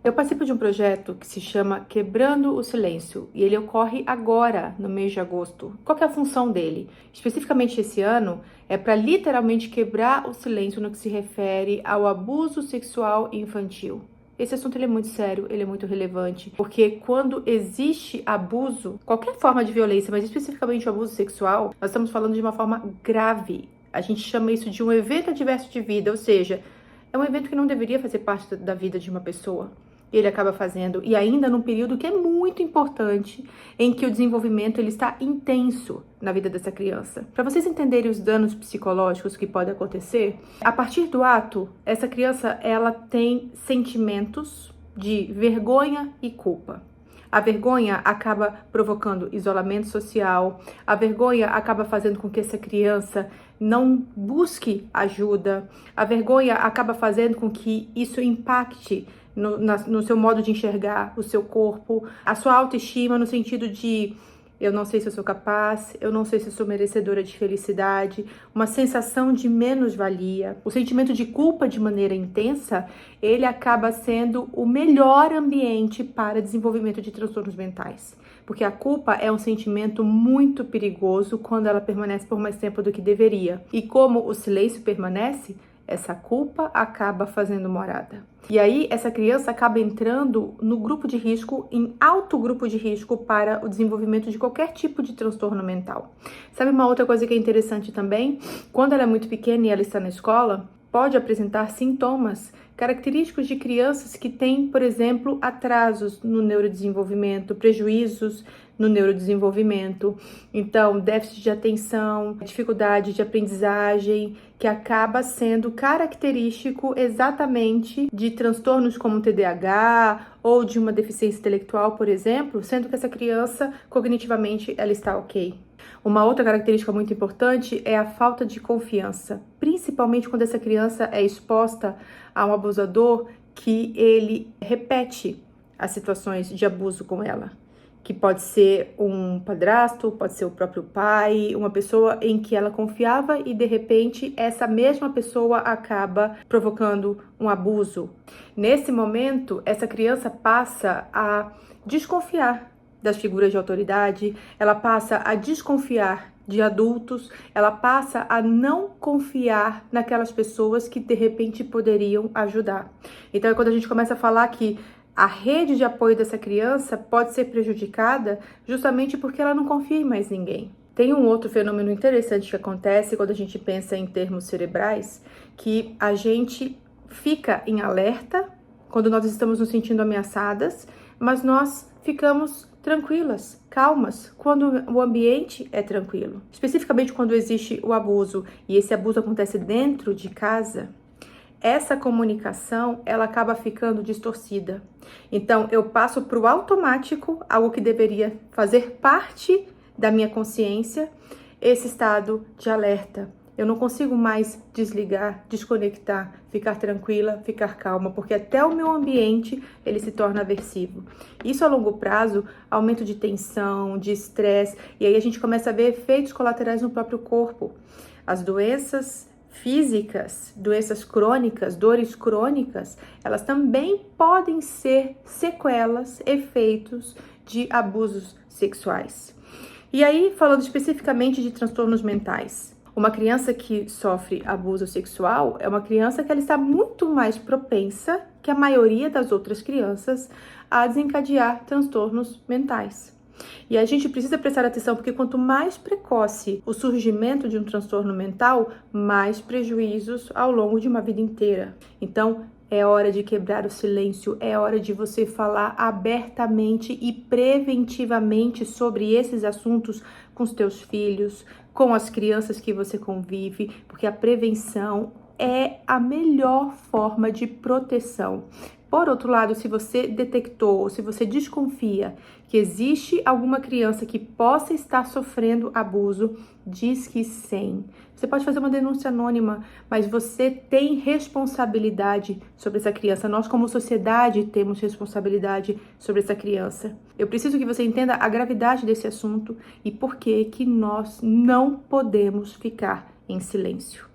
Eu participo de um projeto que se chama Quebrando o Silêncio e ele ocorre agora, no mês de agosto. Qual que é a função dele? Especificamente esse ano, é para literalmente quebrar o silêncio no que se refere ao abuso sexual infantil. Esse assunto ele é muito sério, ele é muito relevante, porque quando existe abuso, qualquer forma de violência, mas especificamente o abuso sexual, nós estamos falando de uma forma grave. A gente chama isso de um evento adverso de vida, ou seja, é um evento que não deveria fazer parte da vida de uma pessoa. Ele acaba fazendo, e ainda num período que é muito importante, em que o desenvolvimento ele está intenso na vida dessa criança. Para vocês entenderem os danos psicológicos que podem acontecer, a partir do ato, essa criança ela tem sentimentos de vergonha e culpa. A vergonha acaba provocando isolamento social, a vergonha acaba fazendo com que essa criança não busque ajuda, a vergonha acaba fazendo com que isso impacte no seu modo de enxergar o seu corpo, a sua autoestima no sentido de eu não sei se eu sou capaz, eu não sei se eu sou merecedora de felicidade, uma sensação de menos-valia. O sentimento de culpa de maneira intensa, ele acaba sendo o melhor ambiente para desenvolvimento de transtornos mentais. Porque a culpa é um sentimento muito perigoso quando ela permanece por mais tempo do que deveria. E como o silêncio permanece, essa culpa acaba fazendo morada. E aí, essa criança acaba entrando no grupo de risco, em alto grupo de risco para o desenvolvimento de qualquer tipo de transtorno mental. Sabe uma outra coisa que é interessante também? Quando ela é muito pequena e ela está na escola, pode apresentar sintomas característicos de crianças que têm, por exemplo, atrasos no neurodesenvolvimento, prejuízos no neurodesenvolvimento, então déficit de atenção, dificuldade de aprendizagem, que acaba sendo característico exatamente de transtornos como TDAH ou de uma deficiência intelectual, por exemplo, sendo que essa criança cognitivamente ela está ok. Uma outra característica muito importante é a falta de confiança, principalmente quando essa criança é exposta a um abusador que ele repete as situações de abuso com ela, que pode ser um padrasto, pode ser o próprio pai, uma pessoa em que ela confiava e de repente essa mesma pessoa acaba provocando um abuso. Nesse momento, essa criança passa a desconfiar das figuras de autoridade, ela passa a desconfiar de adultos, ela passa a não confiar naquelas pessoas que de repente poderiam ajudar. Então é quando a gente começa a falar que a rede de apoio dessa criança pode ser prejudicada justamente porque ela não confia em mais ninguém. Tem um outro fenômeno interessante que acontece quando a gente pensa em termos cerebrais, que a gente fica em alerta quando nós estamos nos sentindo ameaçadas, mas nós ficamos tranquilas, calmas, quando o ambiente é tranquilo. Especificamente quando existe o abuso e esse abuso acontece dentro de casa, essa comunicação ela acaba ficando distorcida. Então eu passo para o automático, algo que deveria fazer parte da minha consciência, esse estado de alerta. Eu não consigo mais desligar, desconectar, ficar tranquila, ficar calma, porque até o meu ambiente ele se torna aversivo. Isso a longo prazo, aumento de tensão, de estresse, e aí a gente começa a ver efeitos colaterais no próprio corpo. As doenças físicas, doenças crônicas, dores crônicas, elas também podem ser sequelas, efeitos de abusos sexuais. E aí, falando especificamente de transtornos mentais, uma criança que sofre abuso sexual é uma criança que ela está muito mais propensa que a maioria das outras crianças a desencadear transtornos mentais. E a gente precisa prestar atenção porque quanto mais precoce o surgimento de um transtorno mental, mais prejuízos ao longo de uma vida inteira. Então, é hora de quebrar o silêncio, é hora de você falar abertamente e preventivamente sobre esses assuntos com os teus filhos, com as crianças que você convive, porque a prevenção é a melhor forma de proteção. Por outro lado, se você detectou ou se você desconfia que existe alguma criança que possa estar sofrendo abuso, Disque 100. Você pode fazer uma denúncia anônima, mas você tem responsabilidade sobre essa criança. Nós, como sociedade, temos responsabilidade sobre essa criança. Eu preciso que você entenda a gravidade desse assunto e por que nós não podemos ficar em silêncio.